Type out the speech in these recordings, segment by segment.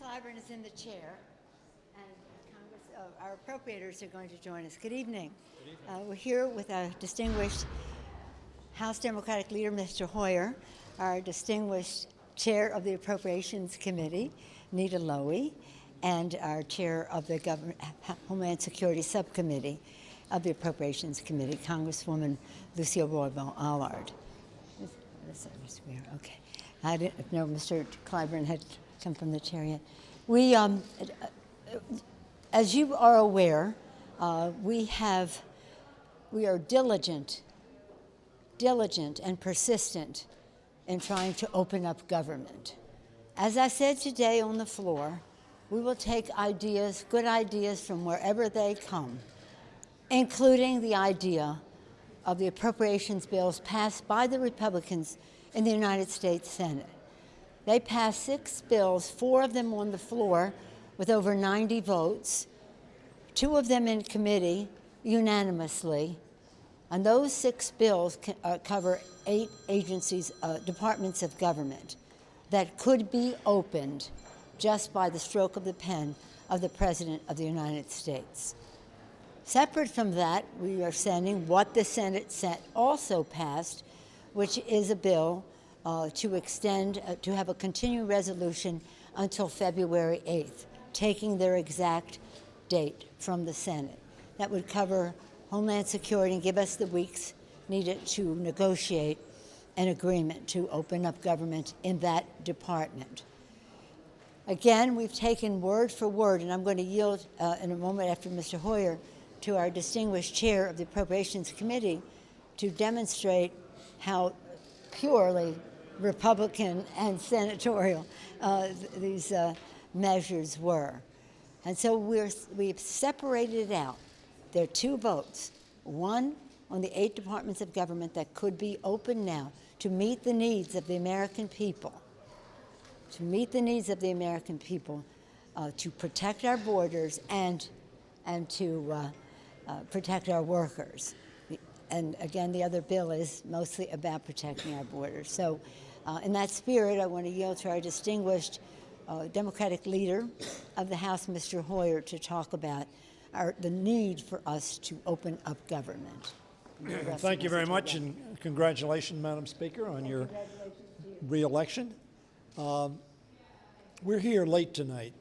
Clyburn is in the chair, and Congress, our appropriators are going to join us. Good evening. Good evening. We're here with our distinguished House Democratic leader, Mr. Hoyer, our distinguished chair of the Appropriations Committee, Nita Lowey, and our chair of the Homeland Security Subcommittee of the Appropriations Committee, Congresswoman Lucille Roybal-Allard. Okay. I didn't know Mr. Clyburn had come from the chair yet. We, as you are aware, we are diligent and persistent in trying to open up government. As I said today on the floor, we will take ideas, good ideas from wherever they come, including the idea of the appropriations bills passed by the Republicans in the United States Senate. They passed 6 bills, 4 of them on the floor with over 90 votes, 2 of them in committee unanimously. And those 6 bills cover 8 agencies, departments of government that could be opened just by the stroke of the pen of the President of the United States. Separate from that, we are sending what the Senate also passed, which is a bill to extend, to have a continuing resolution until February 8th, taking their exact date from the Senate. That would cover Homeland Security and give us the weeks needed to negotiate an agreement to open up government in that department. Again, we've taken word for word, and I'm going to yield in a moment after Mr. Hoyer to our distinguished chair of the Appropriations Committee to demonstrate how purely Republican and senatorial these measures were. And so we've separated it out. There are 2 votes, one on the 8 departments of government that could be open now to meet the needs of the American people, to protect our borders and to protect our workers. And again, the other bill is mostly about protecting our borders. So in that spirit, I want to yield to our distinguished Democratic leader of the House, Mr. Hoyer, to talk about the need for us to open up government. Thank you very much, and congratulations, Madam Speaker, on your re-election. We're here late tonight,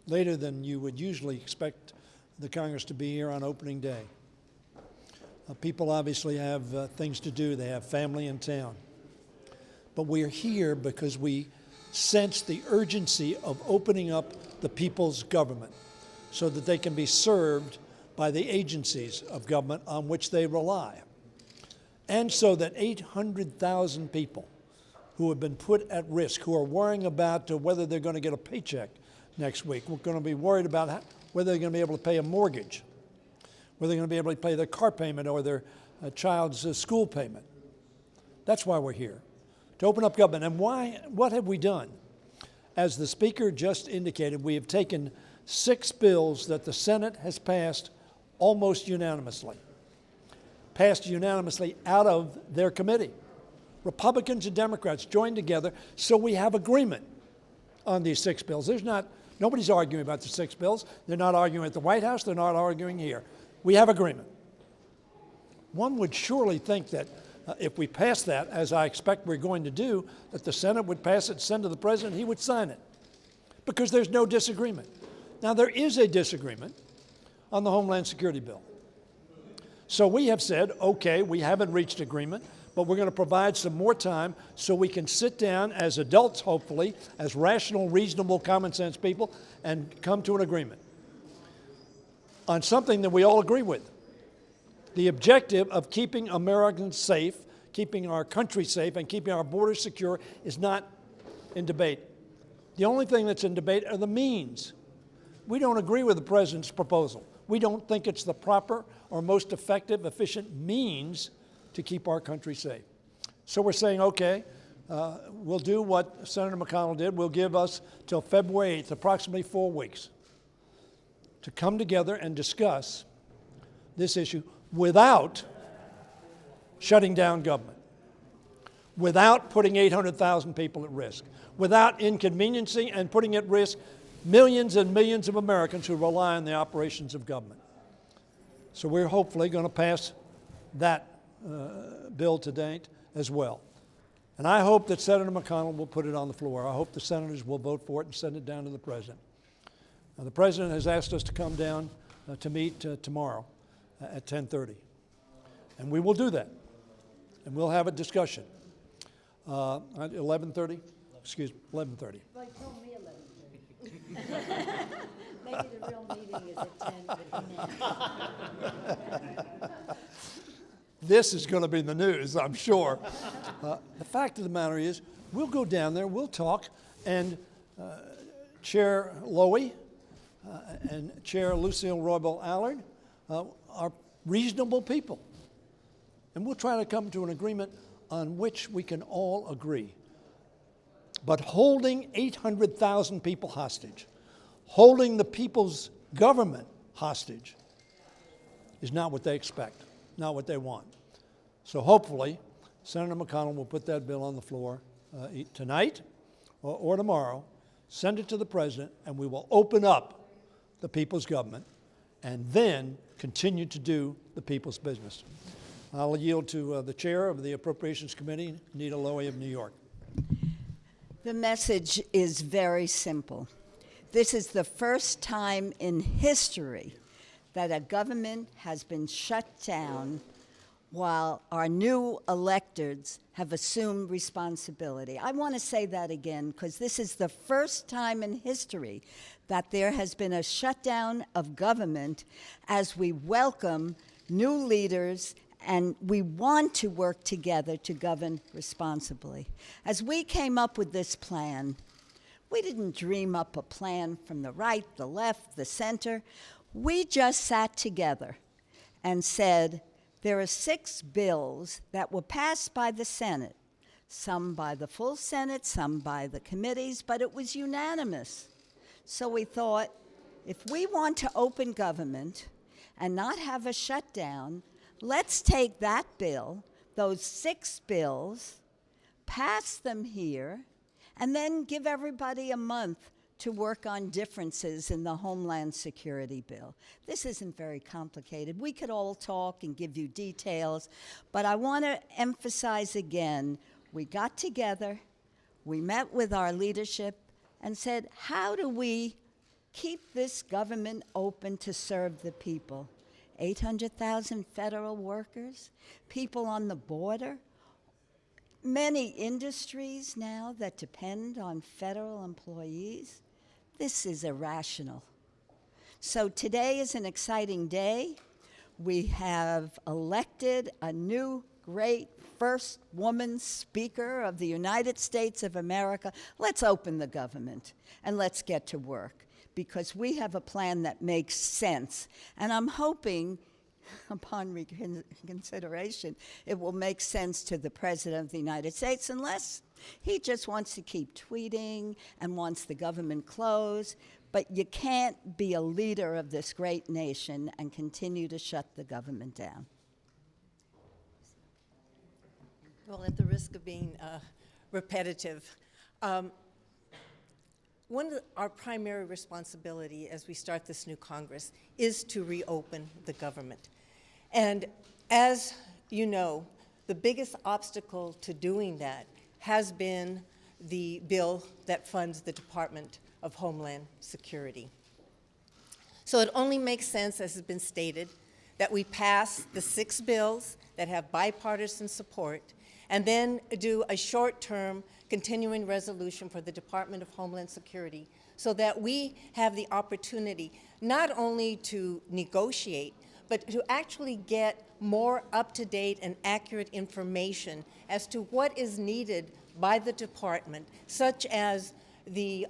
later than you would usually expect the Congress to be here on opening day. People obviously have things to do. They have family in town. But we're here because we sense the urgency of opening up the people's government so that they can be served by the agencies of government on which they rely. And so that 800,000 people who have been put at risk, who are worrying about whether they're going to get a paycheck next week, we're going to be worried about whether they're going to be able to pay a mortgage, whether they're going to be able to pay their car payment or their child's school payment. That's why we're here, to open up government. And what have we done? As the Speaker just indicated, we have taken 6 bills that the Senate has passed almost unanimously, out of their committee. Republicans and Democrats joined together, so we have agreement on these 6 bills. Nobody's arguing about the 6 bills. They're not arguing at the White House. They're not arguing here. We have agreement. One would surely think that if we pass that, as I expect we're going to do, that the Senate would pass it, send it to the President, he would sign it, because there's no disagreement. Now, there is a disagreement on the Homeland Security bill. So we have said, okay, we haven't reached agreement, but we're going to provide some more time so we can sit down as adults, hopefully, as rational, reasonable, common sense people, and come to an agreement on something that we all agree with. The objective of keeping Americans safe, keeping our country safe, and keeping our borders secure is not in debate. The only thing that's in debate are the means. We don't agree with the President's proposal. We don't think it's the proper or most effective, efficient means to keep our country safe. So we're saying, okay, we'll do what Senator McConnell did. We'll give us till February 8th, approximately 4 weeks, to come together and discuss this issue without shutting down government. without putting 800,000 people at risk, without inconveniencing and putting at risk millions and millions of Americans who rely on the operations of government. So we're hopefully going to pass that bill today as well. And I hope that Senator McConnell will put it on the floor. I hope the senators will vote for it and send it down to the president. Now, the president has asked us to come down to meet tomorrow at 10:30. And we will do that. And we'll have a discussion. At 11:30? Excuse me, 11:30. Well, he told me 11:30. Maybe the real meeting is at 10, but This is going to be the news, I'm sure. The fact of the matter is, we'll go down there, we'll talk, and Chair Lowy and Chair Lucille Roybal Allard are reasonable people. And we'll try to come to an agreement on which we can all agree. But holding 800,000 people hostage, holding the people's government hostage, is not what they expect, not what they want. So hopefully, Senator McConnell will put that bill on the floor tonight or tomorrow, send it to the president, and we will open up the people's government and then continue to do the people's business. I'll yield to the chair of the Appropriations Committee, Nita Lowy of New York. The message is very simple. This is the first time in history that a government has been shut down while our new electeds have assumed responsibility. I want to say that again because this is the first time in history that there has been a shutdown of government as we welcome new leaders and we want to work together to govern responsibly. As we came up with this plan, we didn't dream up a plan from the right, the left, the center. We just sat together and said, there are 6 bills that were passed by the Senate, some by the full Senate, some by the committees, but it was unanimous. So we thought, if we want to open government and not have a shutdown, let's take that bill, those 6 bills, pass them here, and then give everybody a month to work on differences in the Homeland Security bill. This isn't very complicated. We could all talk and give you details, but I want to emphasize again, we got together, we met with our leadership and said, how do we keep this government open to serve the people? 800,000 federal workers, people on the border, many industries now that depend on federal employees. This is irrational. So today is an exciting day. We have elected a new great first woman speaker of the United States of America. Let's open the government and let's get to work because we have a plan that makes sense. And I'm hoping, upon reconsideration, it will make sense to the President of the United States unless he just wants to keep tweeting and wants the government closed. But you can't be a leader of this great nation and continue to shut the government down. Well, at the risk of being repetitive, one of our primary responsibility as we start this new Congress is to reopen the government. And as you know, the biggest obstacle to doing that has been the bill that funds the Department of Homeland Security. So it only makes sense, as has been stated, that we pass the 6 bills that have bipartisan support and then do a short-term continuing resolution for the Department of Homeland Security so that we have the opportunity not only to negotiate, but to actually get more up-to-date and accurate information as to what is needed by the department, such as the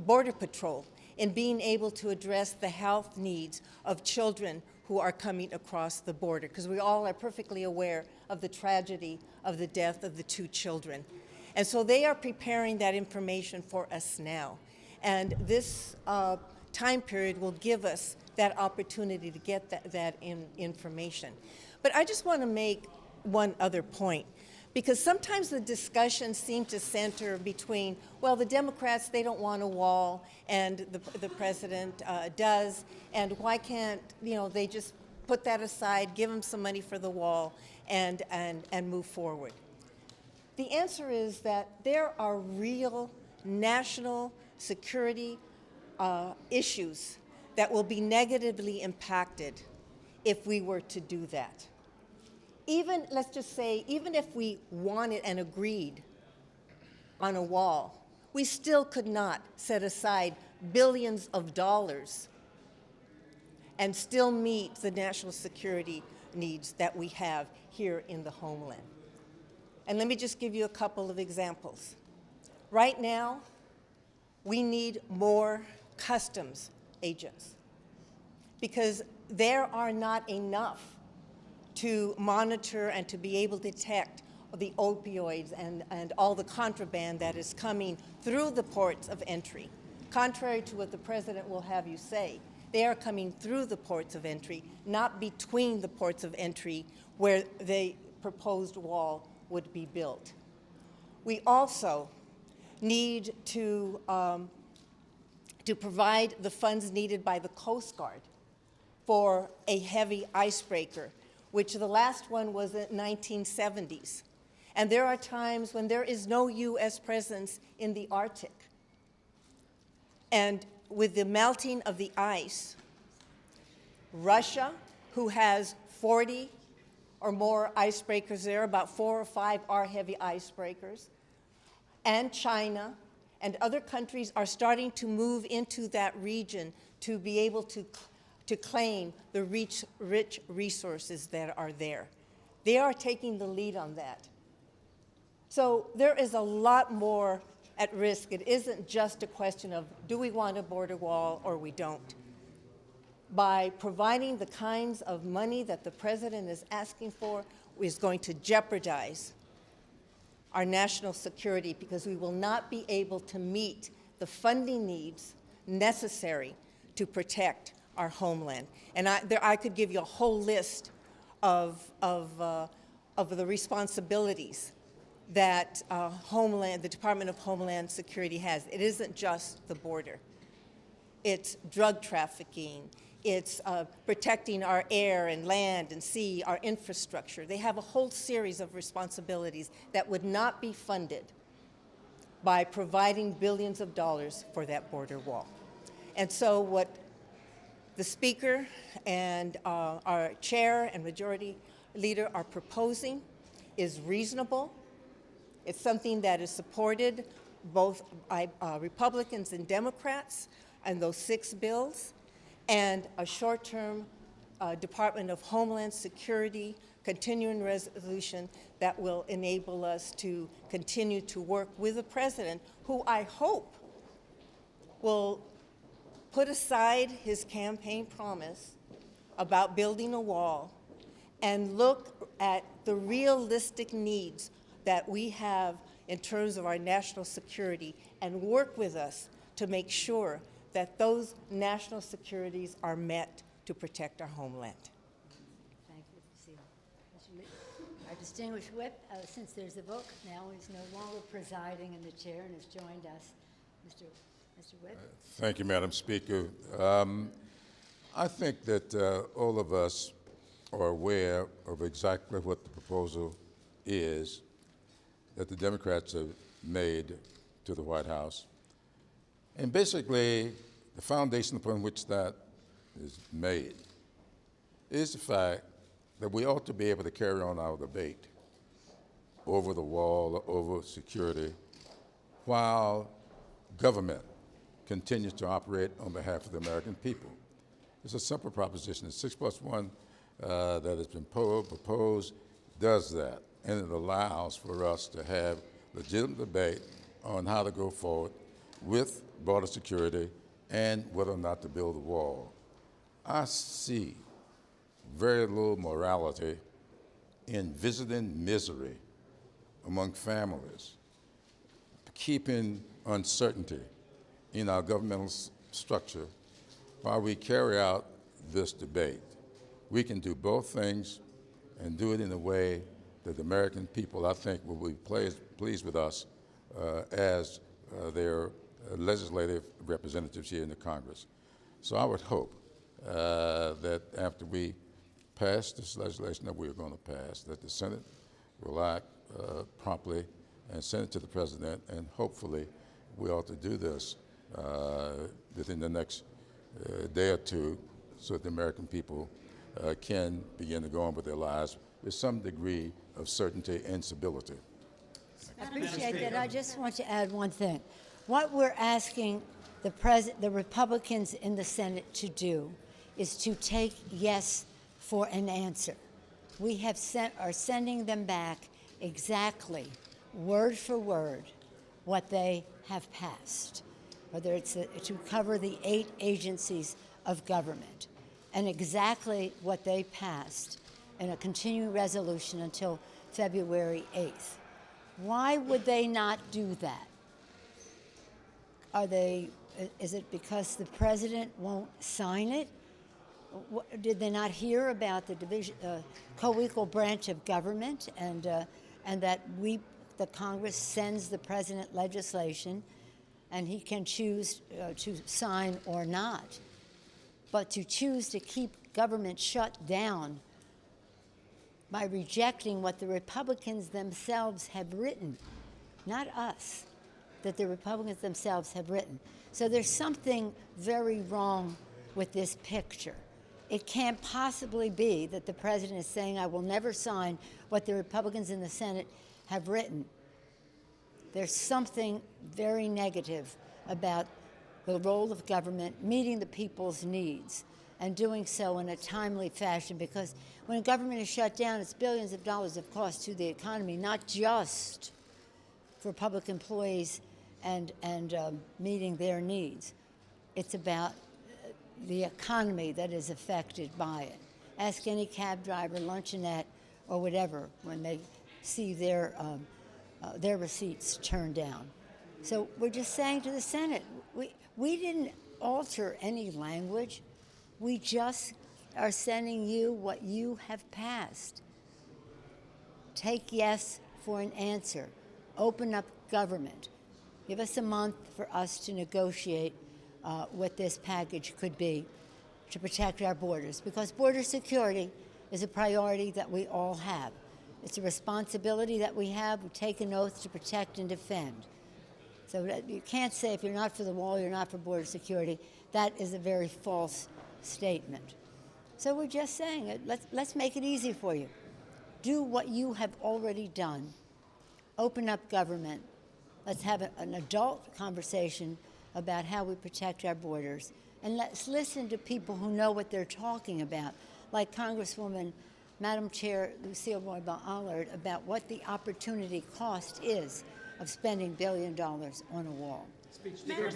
Border Patrol, in being able to address the health needs of children who are coming across the border, because we all are perfectly aware of the tragedy of the death of the 2 children. And so they are preparing that information for us now. And this time period will give us that opportunity to get that information. But I just want to make one other point, Because sometimes the discussions seem to center between, well, the Democrats, they don't want a wall, and the president does, and why can't, they just put that aside, give them some money for the wall, and move forward. The answer is that there are real national security issues that will be negatively impacted if we were to do that. Even, let's just say, even if we wanted and agreed on a wall, we still could not set aside billions of dollars and still meet the national security needs that we have here in the homeland. And let me just give you a couple of examples. Right now, we need more customs agents because there are not enough to monitor and to be able to detect the opioids and all the contraband that is coming through the ports of entry. Contrary to what the president will have you say, they are coming through the ports of entry, not between the ports of entry where the proposed wall would be built. We also need to provide the funds needed by the Coast Guard for a heavy icebreaker, which the last one was in the 1970s. And there are times when there is no U.S. presence in the Arctic. And with the melting of the ice, Russia, who has 40 or more icebreakers there, about 4 or 5 are heavy icebreakers, and China and other countries are starting to move into that region to be able to claim the rich resources that are there. They are taking the lead on that. So there is a lot more at risk. It isn't just a question of do we want a border wall or we don't. By providing the kinds of money that the president is asking for is going to jeopardize our national security because we will not be able to meet the funding needs necessary to protect our homeland. And I could give you a whole list of the responsibilities that the Department of Homeland Security has. It isn't just the border. It's drug trafficking. It's protecting our air and land and sea, our infrastructure. They have a whole series of responsibilities that would not be funded by providing billions of dollars for that border wall. And so what the Speaker and our Chair and Majority Leader are proposing is reasonable. It's something that is supported both by Republicans and Democrats and those 6 bills, and a short-term Department of Homeland Security continuing resolution that will enable us to continue to work with the president, who I hope will put aside his campaign promise about building a wall and look at the realistic needs that we have in terms of our national security and work with us to make sure that those national securities are met to protect our homeland. Thank you, Cecilia. Our distinguished whip, since there's a vote, now is no longer presiding in the chair and has joined us. Mr. Whip. Thank you, Madam Speaker. I think that all of us are aware of exactly what the proposal is that the Democrats have made to the White House. And basically, the foundation upon which that is made is the fact that we ought to be able to carry on our debate over the wall, over security, while government continues to operate on behalf of the American people. It's a simple proposition. The 6+1 that has been proposed does that, and it allows for us to have legitimate debate on how to go forward with border security and whether or not to build a wall. I see very little morality in visiting misery among families, keeping uncertainty in our governmental structure while we carry out this debate. We can do both things and do it in a way that the American people, I think, will be pleased with us as their legislative representatives here in the Congress. So I would hope that after we pass this legislation that we're going to pass, that the Senate will act promptly and send it to the President, and hopefully we ought to do this within the next day or two so that the American people can begin to go on with their lives with some degree of certainty and stability. I appreciate that. I just want to add one thing. What we're asking the Republicans in the Senate to do is to take yes for an answer. We are sending them back exactly, word for word, what they have passed, whether it's to cover the 8 agencies of government, and exactly what they passed in a continuing resolution until February 8th. Why would they not do that? Is it because the president won't sign it? Did they not hear about the co-equal branch of government and that the Congress sends the president legislation and he can choose to sign or not? But to choose to keep government shut down by rejecting what the Republicans themselves have written, not us, that the Republicans themselves have written. So there's something very wrong with this picture. It can't possibly be that the president is saying, I will never sign what the Republicans in the Senate have written. There's something very negative about the role of government meeting the people's needs and doing so in a timely fashion, because when government is shut down, it's billions of dollars of cost to the economy, not just for public employees and meeting their needs. It's about the economy that is affected by it. Ask any cab driver, luncheonette, or whatever when they see their receipts turned down. So we're just saying to the Senate, we didn't alter any language. We just are sending you what you have passed. Take yes for an answer. Open up government. Give us a month for us to negotiate what this package could be to protect our borders, because border security is a priority that we all have. It's a responsibility that we have. We take an oath to protect and defend. So that you can't say if you're not for the wall, you're not for border security. That is a very false statement. So we're just saying it. Let's make it easy for you. Do what you have already done. Open up government. Let's have an adult conversation about how we protect our borders. And let's listen to people who know what they're talking about, like Congresswoman, Madam Chair Lucille Roybal-Allard, about what the opportunity cost is of spending $1 billion on a wall. Madam Speaker,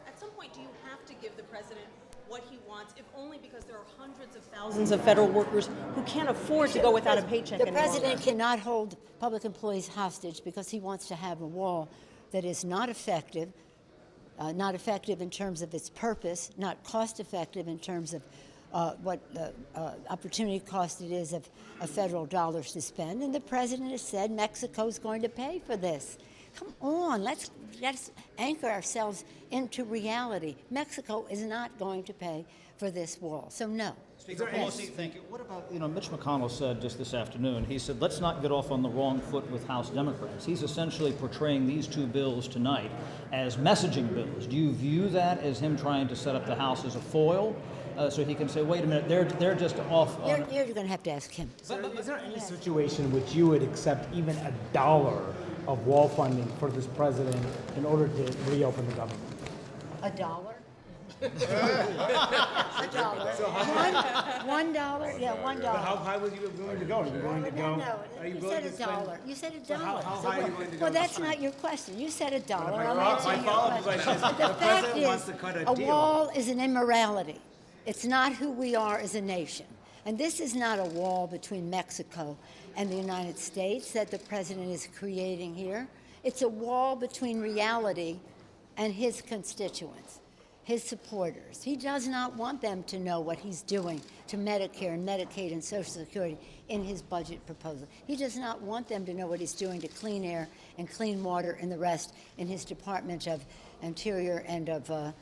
at some point, do you have to give the president what he wants, if only because there are hundreds of thousands of federal workers who can't afford to go without a paycheck The any longer? president cannot hold public employees hostage because he wants to have a wall that is not effective in terms of its purpose, not cost effective in terms of what the opportunity cost it is of federal dollars to spend. And the president has said Mexico's going to pay for this. Come on, let's anchor ourselves into reality. Mexico is not going to pay for this wall, so no. Speaker Pelosi, thank you. What about, Mitch McConnell said just this afternoon, he said, let's not get off on the wrong foot with House Democrats. He's essentially portraying these two bills tonight as messaging bills. Do you view that as him trying to set up the House as a foil? So he can say, wait a minute, they're just off on... You're going to have to ask him. Is there any situation in which you would accept even $1 of wall funding for this president in order to reopen the government? $1? $1. $1? Yeah, $1. How high was you willing to go? Are you willing to go? No, Are you you willing said to spend? $1. You said $1. So how high are you willing to go? Well, that's not your question. You said $1. I'm My answering your follow-up question. is The the fact president wants is, to cut a a deal. wall is an immorality. It's not who we are as a nation. And this is not a wall between Mexico and the United States that the president is creating here. It's a wall between reality and his constituents. his supporters. He does not want them to know what he's doing to Medicare and Medicaid and Social Security in his budget proposal. He does not want them to know what he's doing to clean air and clean water and the rest in his Department of Interior and of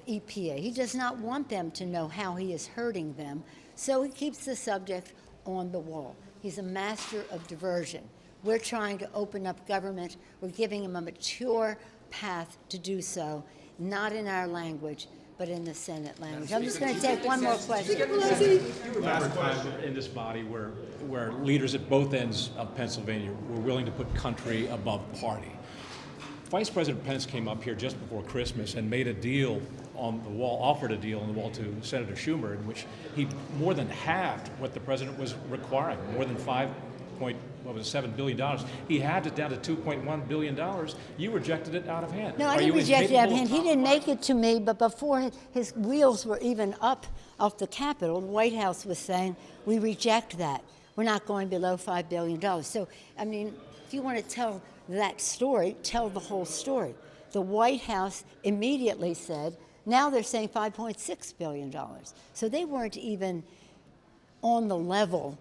EPA. He does not want them to know how he is hurting them, so he keeps the subject on the wall. He's a master of diversion. We're trying to open up government. We're giving him a mature path to do so, not in our language, but in the Senate language. I'm just going to take one more question. You remember a time in this body where leaders at both ends of Pennsylvania were willing to put country above party. Vice President Pence came up here just before Christmas and made a deal on the wall, offered a deal on the wall to Senator Schumer, in which he more than halved what the president was requiring, more than $7 billion. He had it down to $2.1 billion. You rejected it out of hand. No, I didn't reject it out of hand. He didn't make it to me, but before his wheels were even up off the Capitol, the White House was saying, we reject that. We're not going below $5 billion. So, I mean, if you want to tell that story, tell the whole story. The White House immediately said, now they're saying $5.6 billion. So they weren't even on the level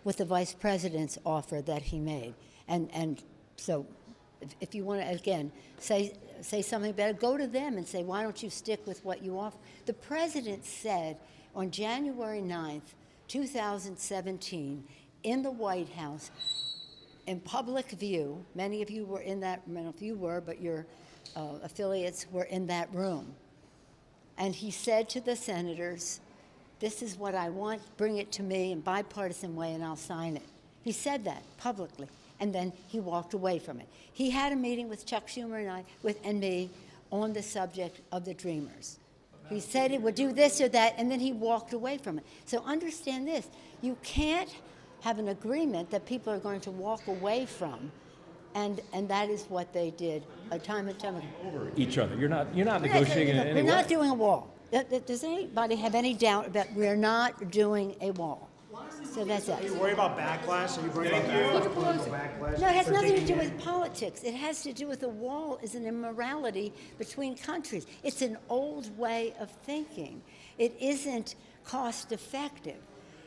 with the vice president's offer that he made. And so if you want to, again, say something better, go to them and say, why don't you stick with what you offer? The president said on January 9th, 2017, in the White House, in public view, many of you were in that, many of you were, but your affiliates were in that room. And he said to the senators, this is what I want, bring it to me in bipartisan way and I'll sign it. He said that publicly, and then he walked away from it. He had a meeting with Chuck Schumer and me on the subject of the Dreamers. He said he would do this or that, and then he walked away from it. So understand this, you can't have an agreement that people are going to walk away from, and that is what they did time and time again. Over each other. You're not negotiating in any way. We're not doing a wall. Does anybody have any doubt that we're not doing a wall? So that's it. Are you worried about backlash? Are you worried about backlash? No, it has nothing to do with politics. It has to do with the wall is an immorality between countries. It's an old way of thinking. It isn't cost effective.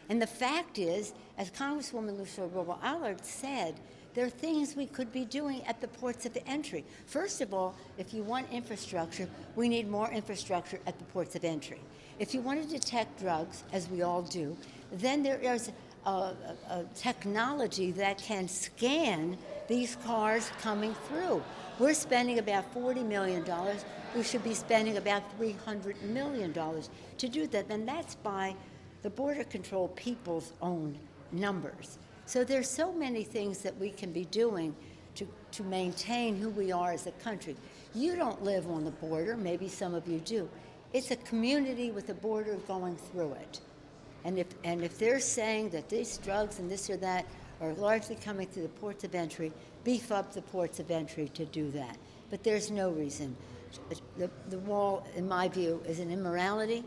And the fact is, as Congresswoman Lucille Robo-Allard said, there are things we could be doing at the ports of entry. First of all, if you want infrastructure, we need more infrastructure at the ports of entry. If you want to detect drugs, as we all do, then there is a technology that can scan these cars coming through. We're spending about $40 million. We should be spending about $300 million to do that, and that's by the Border Control people's own numbers. So there's so many things that we can be doing to maintain who we are as a country. You don't live on the border, maybe some of you do. It's a community with a border going through it. And if they're saying that these drugs and this or that are largely coming through the ports of entry, beef up the ports of entry to do that. But there's no reason. The wall, in my view, is an immorality.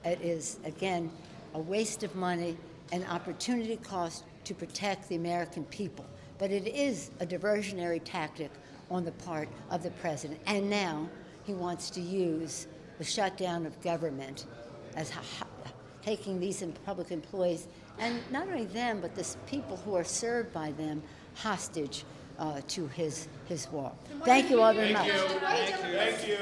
It is, again, a waste of money, an opportunity cost to protect the American people. But it is a diversionary tactic on the part of the president. And now he wants to use the shutdown of government as taking these public employees, and not only them, but the people who are served by them, hostage to his wall. Thank you all very much. Thank you.